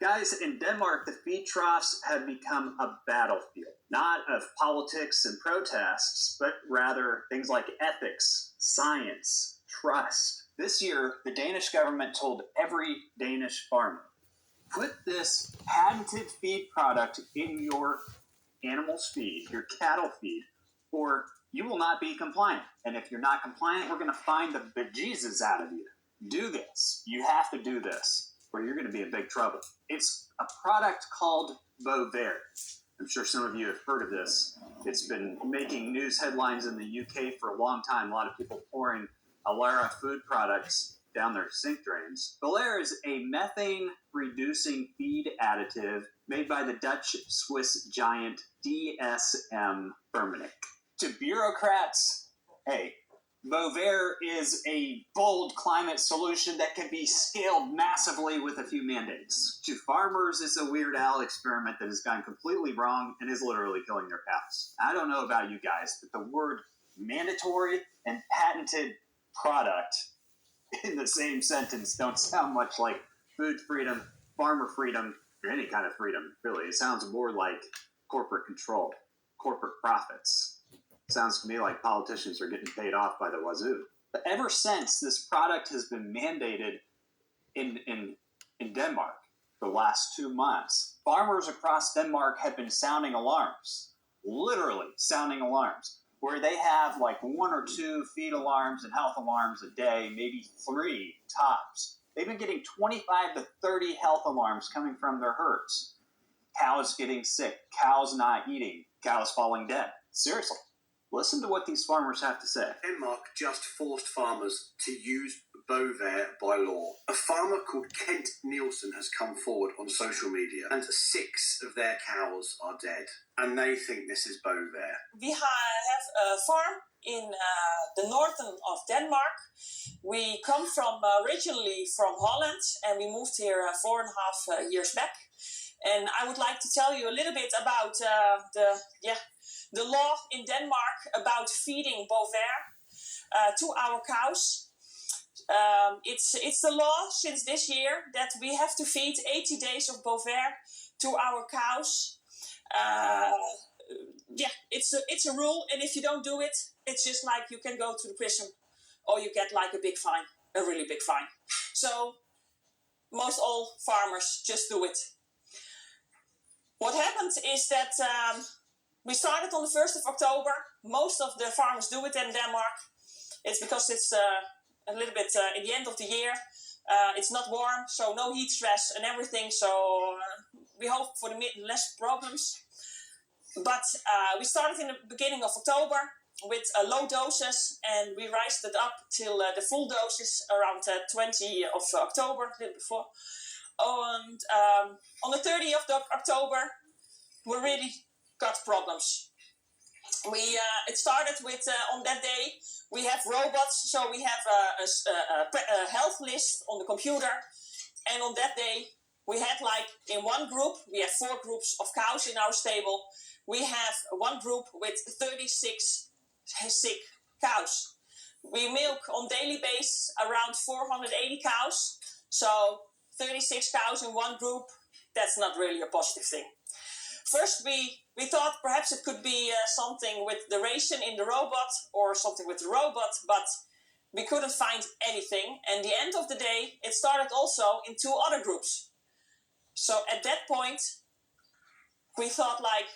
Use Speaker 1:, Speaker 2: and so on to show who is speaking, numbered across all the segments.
Speaker 1: Guys, in Denmark, the feed troughs have become a battlefield, not of politics and protests, but rather things like ethics, science, trust. This year, the Danish government told every Danish farmer, put this patented feed product in your animal's feed, your cattle feed, or you will not be compliant. And if you're not compliant, we're going to find the bejesus out of you. Do this. You have to do this, or you're going to be in big trouble. It's a product called Bovaer. I'm sure some of you have heard of this. It's been making news headlines in the UK for a long time. A lot of people pouring Alara food products down their sink drains. Bovaer is a methane-reducing feed additive made by the Dutch-Swiss giant DSM Firmenich. To bureaucrats, hey, Bovaer is a bold climate solution that can be scaled massively with a few mandates. To farmers, it's a Weird Al experiment that has gone completely wrong and is literally killing their cows. I don't know about you guys, but the word mandatory and patented product in the same sentence don't sound much like food freedom, farmer freedom, or any kind of freedom, really. It sounds more like corporate control, corporate profits. Sounds to me like politicians are getting paid off by the wazoo. But ever since this product has been mandated in Denmark for the last 2 months, farmers across Denmark have been sounding alarms, literally sounding alarms, where they have like 1 or 2 feed alarms and health alarms a day, maybe 3 tops. They've been getting 25 to 30 health alarms coming from their herds. Cows getting sick, cows not eating, cows falling dead. Seriously. Listen to what these farmers have to say.
Speaker 2: Denmark just forced farmers to use Bovaer by law. A farmer called Kent Nielsen has come forward on social media, and 6 of their cows are dead. And they think this is Bovaer.
Speaker 3: We have a farm in the northern of Denmark. We come from originally from Holland, and we moved here 4.5 years back. And I would like to tell you a little bit about the law in Denmark about feeding Bovaer to our cows. It's the law since this year that we have to feed 80 days of Bovaer to our cows. It's a rule, and if you don't do it, it's just like you can go to the prison, or you get like a big fine, a really big fine. So most all farmers just do it. What happened is that we started on the 1st of October. Most of the farmers do it in Denmark. It's because it's a little bit in the end of the year. It's not warm, so no heat stress and everything. So we hope for less problems. But we started in the beginning of October with low doses, and we raised it up till the full doses around 20 of October, a little before. And on the 30th of October, we really got problems. It started with, on that day, we have robots, so we have a health list on the computer. And on that day, we had like in one group, we have 4 groups of cows in our stable. We have one group with 36 sick cows. We milk on daily basis around 480 cows. So 36 cows in one group, that's not really a positive thing. First, we thought perhaps it could be something with the ration in the robot or something with the robot, but we couldn't find anything. And the end of the day, it started also in 2 other groups. So at that point, we thought like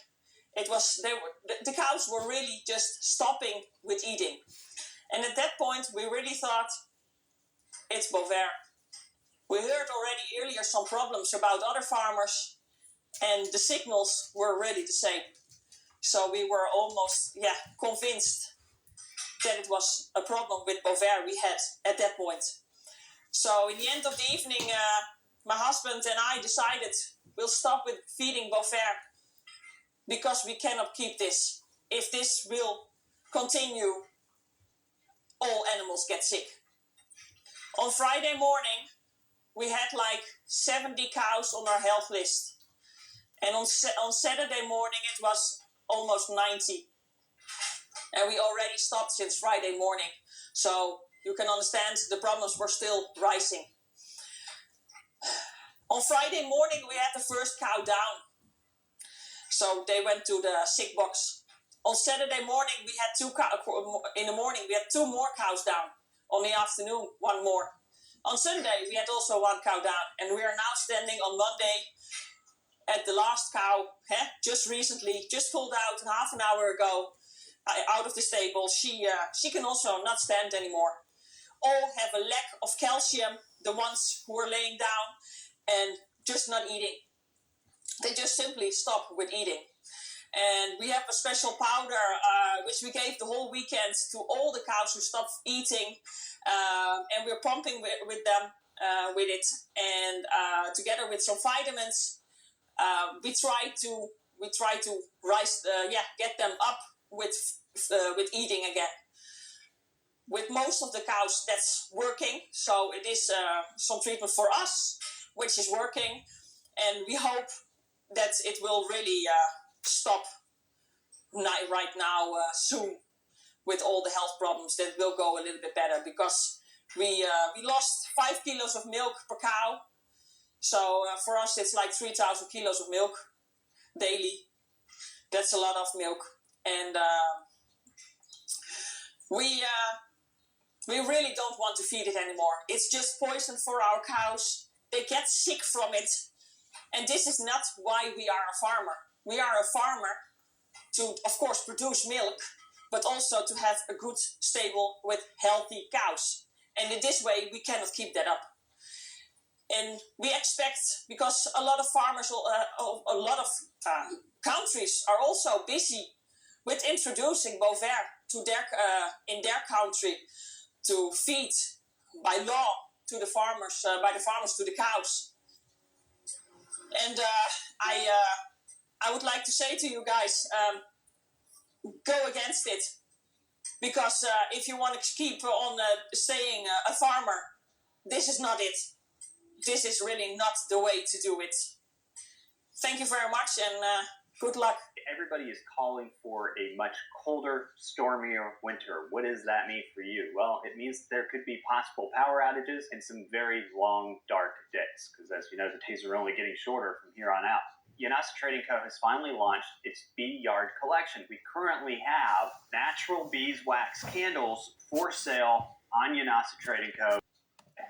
Speaker 3: the cows were really just stopping with eating. And at that point, we really thought it's Bovaer. We heard already earlier some problems about other farmers, and the signals were really the same. So we were almost convinced that it was a problem with Bovaer we had at that point. So in the end of the evening, my husband and I decided we'll stop with feeding Bovaer because we cannot keep this. If this will continue, all animals get sick. On Friday morning, we had like 70 cows on our health list. And on Saturday morning, it was almost 90. And we already stopped since Friday morning. So you can understand the problems were still rising. On Friday morning, we had the first cow down. So they went to the sick box. On Saturday morning, we had in the morning, we had 2 more cows down. On the afternoon, 1 more. On Sunday, we had also 1 cow down. And we are now standing on Monday at the last cow, just recently, just pulled out half an hour ago, out of the stable. She can also not stand anymore. All have a lack of calcium, the ones who are laying down and just not eating. They just simply stop with eating. And we have a special powder, which we gave the whole weekend to all the cows who stopped eating. And we're pumping with them with it. And together with some vitamins, we try to get them up with eating again. With most of the cows, that's working. So it is some treatment for us, which is working. And we hope that it will really stop right now soon with all the health problems. That will go a little bit better, because we lost 5 kilos of milk per cow. So for us, it's like 3,000 kilos of milk daily. That's a lot of milk. And we really don't want to feed it anymore. It's just poison for our cows. They get sick from it. And this is not why we are a farmer. We are a farmer to, of course, produce milk, but also to have a good stable with healthy cows. And in this way, we cannot keep that up. And we expect, because a lot of farmers, a lot of countries are also busy with introducing Bovaer to in their country to feed by law to the farmers, by the farmers to the cows. And I would like to say to you guys, go against it. Because if you want to keep on staying a farmer, this is not it. This is really not the way to do it. Thank you very much, and good luck.
Speaker 1: Everybody is calling for a much colder, stormier winter. What does that mean for you? Well, it means there could be possible power outages and some very long, dark days, because as you know, the days are only getting shorter from here on out. Yanasa Trading Co. has finally launched its bee yard collection. We currently have natural beeswax candles for sale on Yanasa Trading Co.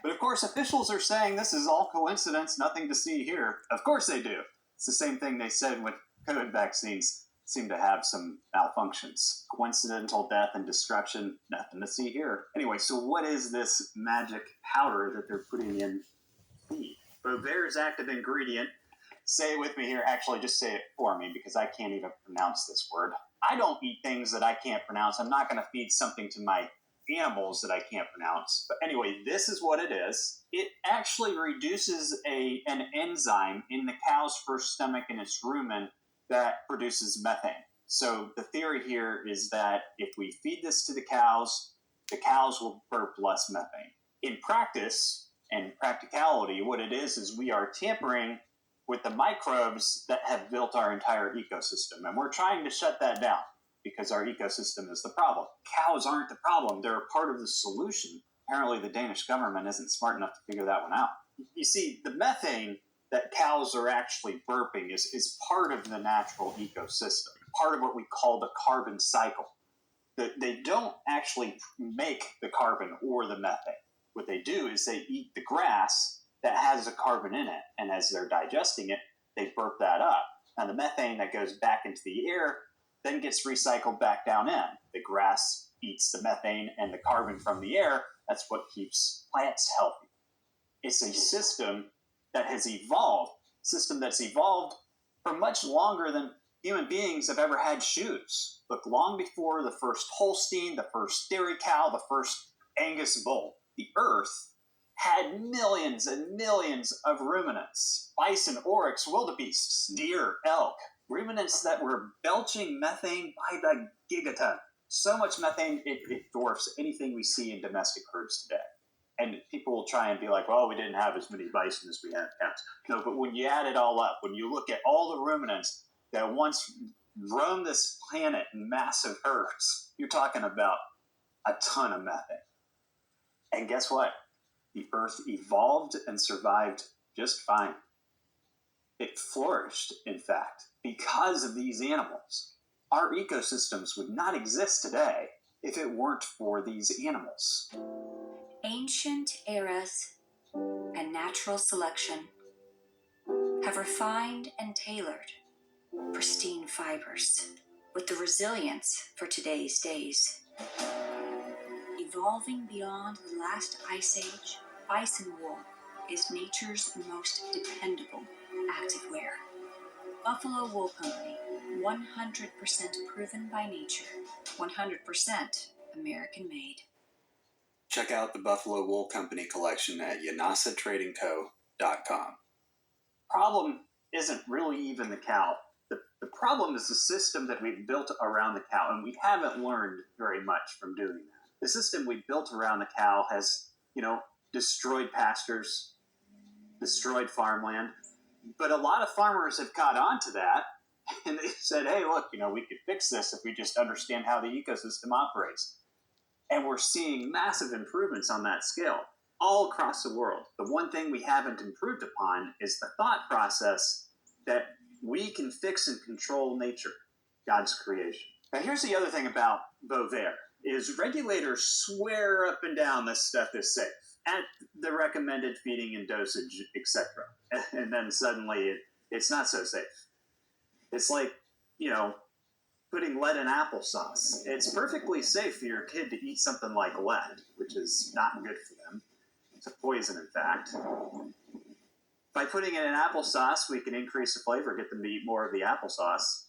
Speaker 1: But of course, officials are saying this is all coincidence, nothing to see here. Of course they do. It's the same thing they said when COVID vaccines seem to have some malfunctions. Coincidental death and destruction, nothing to see here. Anyway, so what is this magic powder that they're putting in feed? Bovaer's active ingredient, say it with me here, actually just say it for me because I can't even pronounce this word. I don't eat things that I can't pronounce. I'm not going to feed something to my animals that I can't pronounce. But anyway, this is what it is. It actually reduces an enzyme in the cow's first stomach in its rumen that produces methane. So the theory here is that if we feed this to the cows will burp less methane. In practice and practicality, what it is we are tampering with the microbes that have built our entire ecosystem. And we're trying to shut that down because our ecosystem is the problem. Cows aren't the problem. They're a part of the solution. Apparently the Danish government isn't smart enough to figure that one out. You see, the methane that cows are actually burping is part of the natural ecosystem, part of what we call the carbon cycle. They don't actually make the carbon or the methane. What they do is they eat the grass that has the carbon in it, and as they're digesting it, they burp that up. And the methane that goes back into the air then gets recycled back down in. The grass eats the methane and the carbon from the air. That's what keeps plants healthy. It's a system that has evolved, for much longer than human beings have ever had shoes. Look, long before the first Holstein, the first dairy cow, the first Angus bull, the earth had millions and millions of ruminants. Bison, oryx, wildebeests, deer, elk. Ruminants that were belching methane by the gigaton. So much methane, it dwarfs anything we see in domestic herds today. And people will try and be like, well, we didn't have as many bison as we had cows. No, but when you add it all up, when you look at all the ruminants that once roamed this planet in massive herds, you're talking about a ton of methane. And guess what? The earth evolved and survived just fine. It flourished, in fact, because of these animals. Our ecosystems would not exist today if it weren't for these animals.
Speaker 4: Ancient eras and natural selection have refined and tailored pristine fibers with the resilience for today's days. Evolving beyond the last ice age, bison wool is nature's most dependable activewear. Buffalo Wool Company, 100% proven by nature, 100% American made.
Speaker 1: Check out the Buffalo Wool Company collection at yanasatradingco.com. Problem isn't really even the cow. The problem is the system that we've built around the cow, and we haven't learned very much from doing that. The system we built around the cow has, destroyed pastures, destroyed farmland, but a lot of farmers have caught on to that, and they said, hey, look, we could fix this if we just understand how the ecosystem operates. And we're seeing massive improvements on that scale all across the world. The one thing we haven't improved upon is the thought process that we can fix and control nature, God's creation. Now, here's the other thing about Bovaer, is regulators swear up and down this stuff is safe at the recommended feeding and dosage, etc. And then suddenly it's not so safe. It's like, putting lead in applesauce. It's perfectly safe for your kid to eat something like lead, which is not good for them. It's a poison, in fact. By putting it in applesauce, we can increase the flavor, get them to eat more of the applesauce.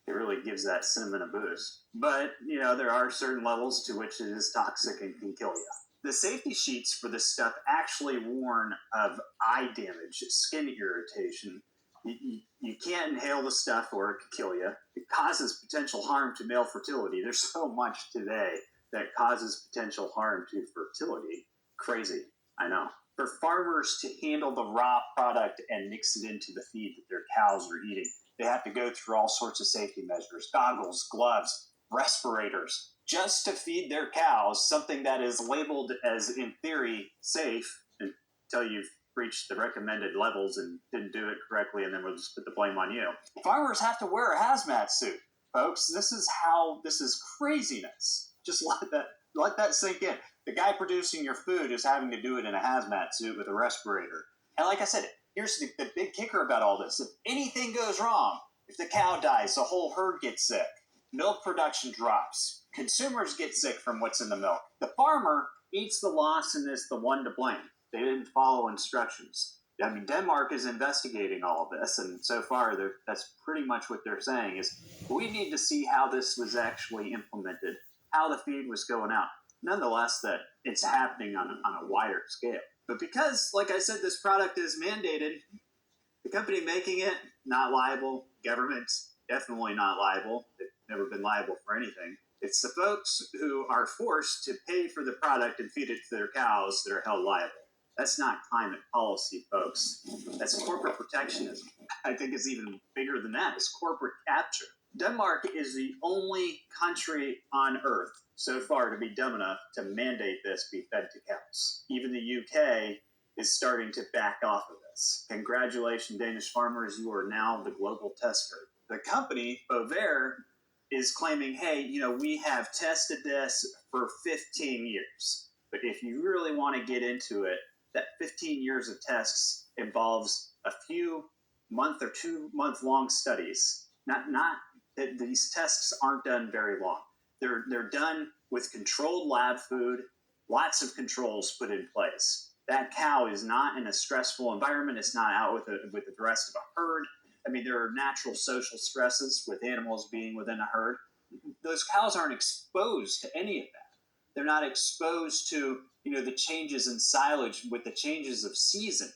Speaker 1: It really gives that cinnamon a boost. But, there are certain levels to which it is toxic and can kill you. The safety sheets for this stuff actually warn of eye damage, skin irritation. You can't inhale the stuff or it could kill you. It causes potential harm to male fertility. There's so much today that causes potential harm to fertility. Crazy, I know. For farmers to handle the raw product and mix it into the feed that their cows are eating, they have to go through all sorts of safety measures, goggles, gloves, respirators, just to feed their cows something that is labeled as, in theory, safe until you've reached the recommended levels and didn't do it correctly, and then we'll just put the blame on you. Farmers have to wear a hazmat suit, folks. This is craziness. Just let that sink in. The guy producing your food is having to do it in a hazmat suit with a respirator. And like I said, here's the big kicker about all this. If anything goes wrong, if the cow dies, the whole herd gets sick. Milk production drops. Consumers get sick from what's in the milk. The farmer eats the loss and is the one to blame. They didn't follow instructions. Denmark is investigating all of this, and so far that's pretty much what they're saying is we need to see how this was actually implemented, how the feed was going out. Nonetheless, that it's happening on a wider scale. But because, like I said, this product is mandated, the company making it, not liable. Government's definitely not liable. They've never been liable for anything. It's the folks who are forced to pay for the product and feed it to their cows that are held liable. That's not climate policy, folks. That's corporate protectionism. I think it's even bigger than that. It's corporate capture. Denmark is the only country on earth so far to be dumb enough to mandate this be fed to cows. Even the UK is starting to back off of this. Congratulations, Danish farmers. You are now the global test herd. The company, Bovaer, is claiming, hey, we have tested this for 15 years. But if you really want to get into it, that 15 years of tests involves a few month or 2 month long studies. These tests aren't done very long. They're done with controlled lab food, lots of controls put in place. That cow is not in a stressful environment. It's not out with the rest of a herd. There are natural social stresses with animals being within a herd. Those cows aren't exposed to any of that. They're not exposed to the changes in silage with the changes of season,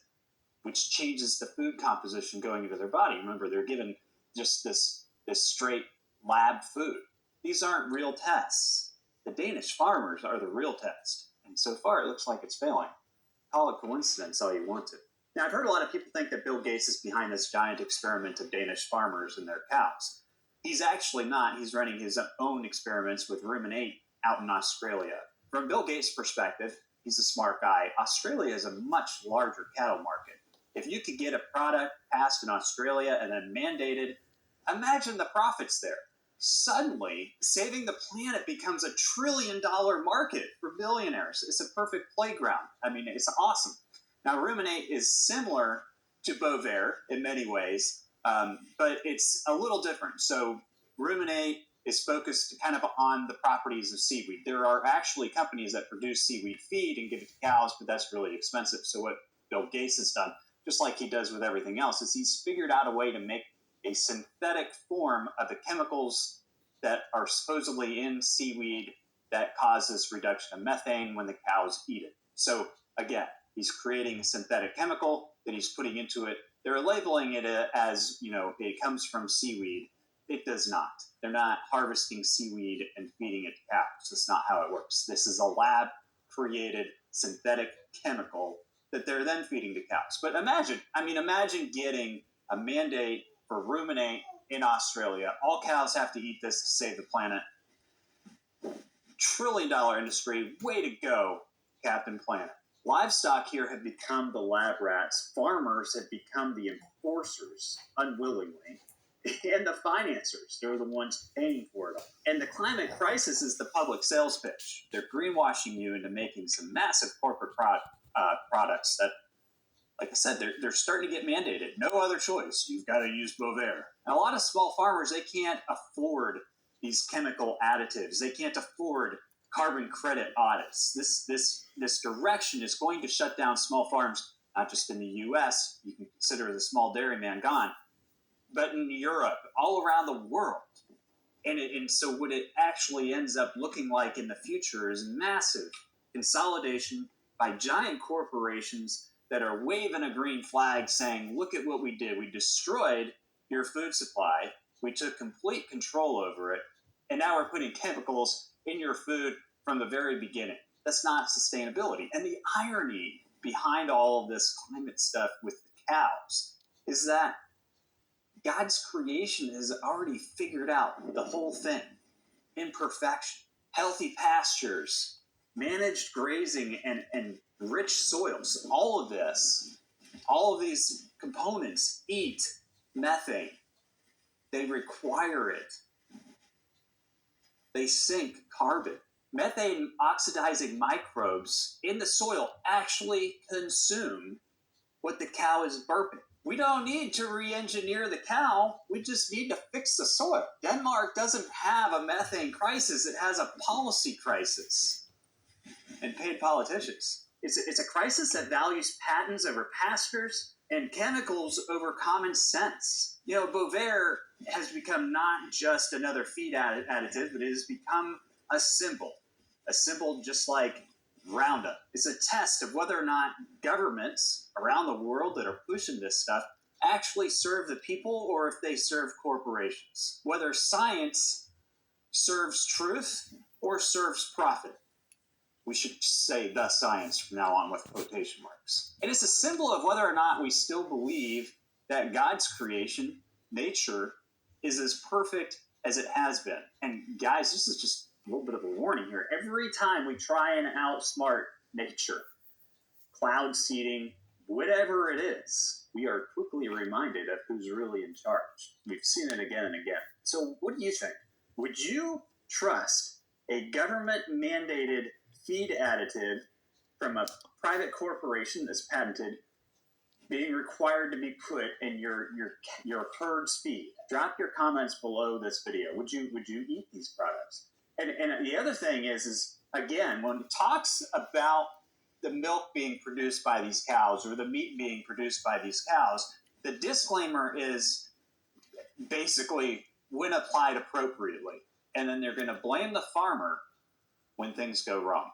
Speaker 1: which changes the food composition going into their body. Remember, they're given just this straight lab food. These aren't real tests. The Danish farmers are the real test. And so far, it looks like it's failing. Call it coincidence all you want to. Now, I've heard a lot of people think that Bill Gates is behind this giant experiment of Danish farmers and their cows. He's actually not. He's running his own experiments with ruminate out in Australia. From Bill Gates' perspective, he's a smart guy. Australia is a much larger cattle market. If you could get a product passed in Australia and then mandated, imagine the profits there. Suddenly, saving the planet becomes $1 trillion market for billionaires. It's a perfect playground. I mean, it's awesome. Now, ruminate is similar to Bovaer in many ways, but it's a little different. So ruminate is focused kind of on the properties of seaweed. There are actually companies that produce seaweed feed and give it to cows, but that's really expensive. So what Bill Gates has done, just like he does with everything else, is he's figured out a way to make a synthetic form of the chemicals that are supposedly in seaweed that causes reduction of methane when the cows eat it. So again, he's creating a synthetic chemical that he's putting into it. They're labeling it as, it comes from seaweed. It does not. They're not harvesting seaweed and feeding it to cows. That's not how it works. This is a lab-created synthetic chemical that they're then feeding to cows. But imagine getting a mandate for ruminate in Australia. All cows have to eat this to save the planet. $1 trillion industry. Way to go, Captain Planet. Livestock here have become the lab rats. Farmers have become the enforcers, unwillingly. And the financiers, they're the ones paying for it all. And the climate crisis is the public sales pitch. They're greenwashing you into making some massive corporate products that, like I said, they're starting to get mandated. No other choice. You've got to use Bovaer. And a lot of small farmers, they can't afford these chemical additives. They can't afford carbon credit audits. This direction is going to shut down small farms, not just in the U.S. You can consider the small dairyman gone, but in Europe, all around the world. And so what it actually ends up looking like in the future is massive consolidation by giant corporations that are waving a green flag saying, look at what we did. We destroyed your food supply. We took complete control over it. And now we're putting chemicals in your food from the very beginning. That's not sustainability. And the irony behind all of this climate stuff with the cows is that God's creation has already figured out the whole thing. Imperfection, healthy pastures, managed grazing, and rich soils. All of these components eat methane. They require it. They sink carbon. Methane oxidizing microbes in the soil actually consume what the cow is burping. We don't need to re-engineer the cow. We just need to fix the soil. Denmark doesn't have a methane crisis. It has a policy crisis and paid politicians. It's a crisis that values patents over pastures and chemicals over common sense. Bovaer has become not just another feed additive, but it has become a symbol just like Roundup. It's a test of whether or not governments around the world that are pushing this stuff actually serve the people or if they serve corporations. Whether science serves truth or serves profit. We should say the science from now on with quotation marks. And it's a symbol of whether or not we still believe that God's creation, nature, is as perfect as it has been. And guys, this is just a little bit of a warning here. Every time we try and outsmart nature, cloud seeding, whatever it is, we are quickly reminded of who's really in charge. We've seen it again and again. So what do you think? Would you trust a government-mandated feed additive from a private corporation that's patented being required to be put in your herd's feed? Drop your comments below this video. Would you eat these products? And the other thing is again, when it talks about the milk being produced by these cows or the meat being produced by these cows, the disclaimer is basically when applied appropriately. And then they're going to blame the farmer when things go wrong.